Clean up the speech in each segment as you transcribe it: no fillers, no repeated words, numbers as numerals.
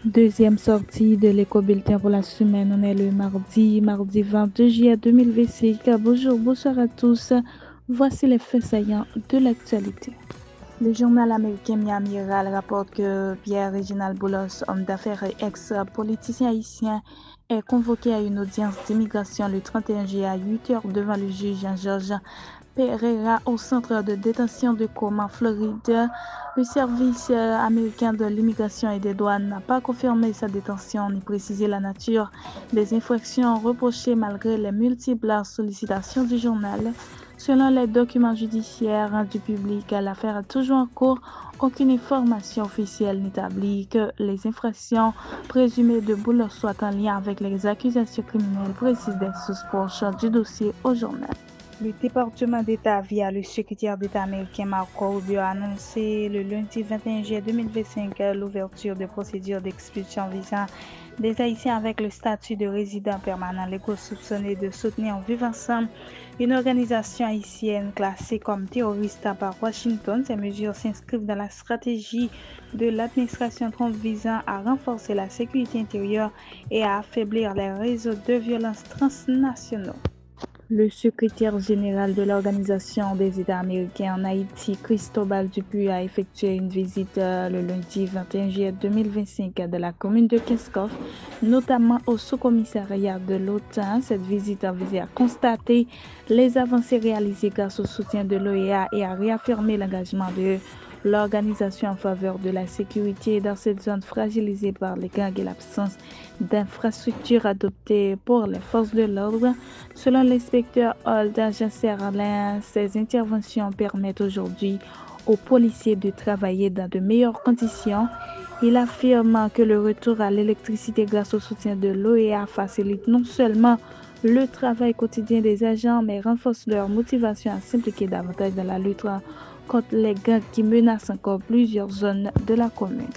Deuxième sortie de l'éco-bulletin pour la semaine. On est le mardi 22 juillet 2025. Bonjour, bonsoir à tous. Voici les faits saillants de l'actualité. Le journal américain Miami Herald rapporte que Pierre-Réginald Boulos, homme d'affaires et ex-politicien haïtien, est convoqué à une audience d'immigration le 31 juillet à 8 heures devant le juge Jean-Georges Pereira au centre de détention de Coma, Floride. Le service américain de l'immigration et des douanes n'a pas confirmé sa détention ni précisé la nature des infractions reprochées malgré les multiples sollicitations du journal. Selon les documents judiciaires rendus publics, l'affaire est toujours en cours. Aucune information officielle n'établit que les infractions présumées de Boulos soient en lien avec les accusations criminelles, précisent des sources proches du dossier au journal. Le département d'État, via le secrétaire d'État américain Marco Rubio, a annoncé le lundi 21 juillet 2025 l'ouverture de procédures d'expulsion visant des Haïtiens avec le statut de résident permanent légaux soupçonnés de soutenir en vivre ensemble une organisation haïtienne classée comme terroriste par Washington. Ces mesures s'inscrivent dans la stratégie de l'administration Trump visant à renforcer la sécurité intérieure et à affaiblir les réseaux de violence transnationaux. Le secrétaire général de l'Organisation des États américains en Haïti, Cristobal Dupuy, a effectué une visite le lundi 21 juillet 2025 de la commune de Keskov, notamment au sous-commissariat de l'OTAN. Cette visite a visé à constater les avancées réalisées grâce au soutien de l'OEA et à réaffirmer l'engagement de l'organisation en faveur de la sécurité dans cette zone fragilisée par les gangs et l'absence d'infrastructures adoptées pour les forces de l'ordre. Selon l'inspecteur Olda Jasser-Alain, ces interventions permettent aujourd'hui aux policiers de travailler dans de meilleures conditions. Il affirme que le retour à l'électricité grâce au soutien de l'OEA facilite non seulement le travail quotidien des agents, mais renforce leur motivation à s'impliquer davantage dans la lutte contre les gangs qui menacent encore plusieurs zones de la commune.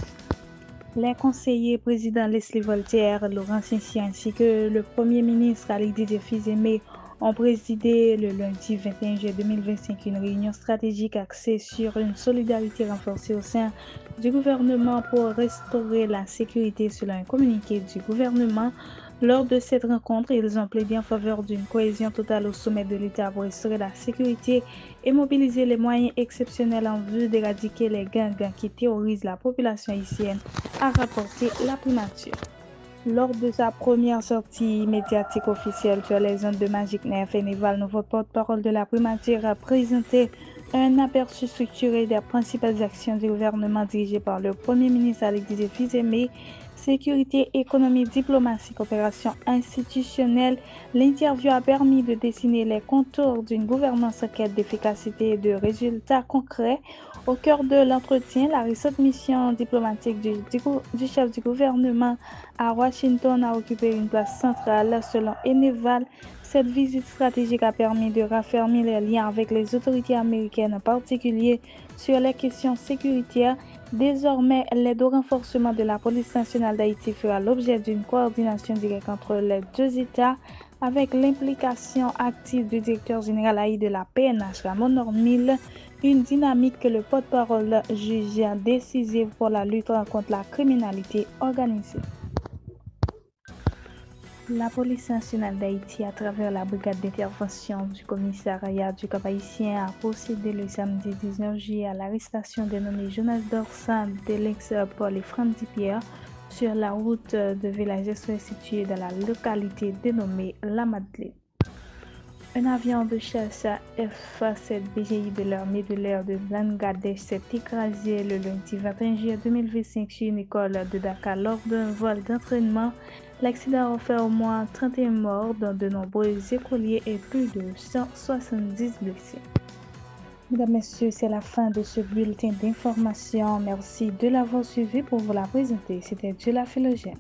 Les conseillers président Leslie Voltaire, Laurent Saint-Cyr ainsi que le Premier ministre Ali Didier Fils-Aimé ont présidé le lundi 21 juillet 2025 une réunion stratégique axée sur une solidarité renforcée au sein du gouvernement pour restaurer la sécurité selon un communiqué du gouvernement. Lors de cette rencontre, ils ont plaidé en faveur d'une cohésion totale au sommet de l'État pour restaurer la sécurité et mobiliser les moyens exceptionnels en vue d'éradiquer les gangs qui terrorisent la population haïtienne, a rapporté la primature. Lors de sa première sortie médiatique officielle sur les ondes de Magic 9, Eneval, nouveau porte-parole de la primature, a présenté un aperçu structuré des principales actions du gouvernement dirigé par le Premier ministre Ali Didier Fils-Aimé. Sécurité, économie, diplomatie, coopération institutionnelle. L'interview a permis de dessiner les contours d'une gouvernance en quête d'efficacité et de résultats concrets. Au cœur de l'entretien, la récente mission diplomatique du chef du gouvernement à Washington a occupé une place centrale. Selon Eneval, cette visite stratégique a permis de raffermir les liens avec les autorités américaines, en particulier sur les questions sécuritaires. Désormais, l'aide au renforcement de la police nationale d'Haïti fera l'objet d'une coordination directe entre les deux États avec l'implication active du directeur général AI de la PNH, Ramon Normil, une dynamique que le porte-parole juge décisive pour la lutte contre la criminalité organisée. La police nationale d'Haïti, à travers la brigade d'intervention du commissariat du Cap haïtien, a procédé le samedi 19 juillet à l'arrestation dénommé Jonas Dorsan, Delix Paul et Franck Dipierre sur la route de Village-Est située dans la localité dénommée La Madeleine. Un avion de chasse F-7 BGI de l'armée de l'air de Bangladesh s'est écrasé le lundi 21 juillet 2025 sur une école de Dakar lors d'un vol d'entraînement. L'accident a fait au moins 31 morts, dont de nombreux écoliers et plus de 170 blessés. Mesdames, Messieurs, c'est la fin de ce bulletin d'information. Merci de l'avoir suivi pour vous la présenter. C'était Julia Philogène.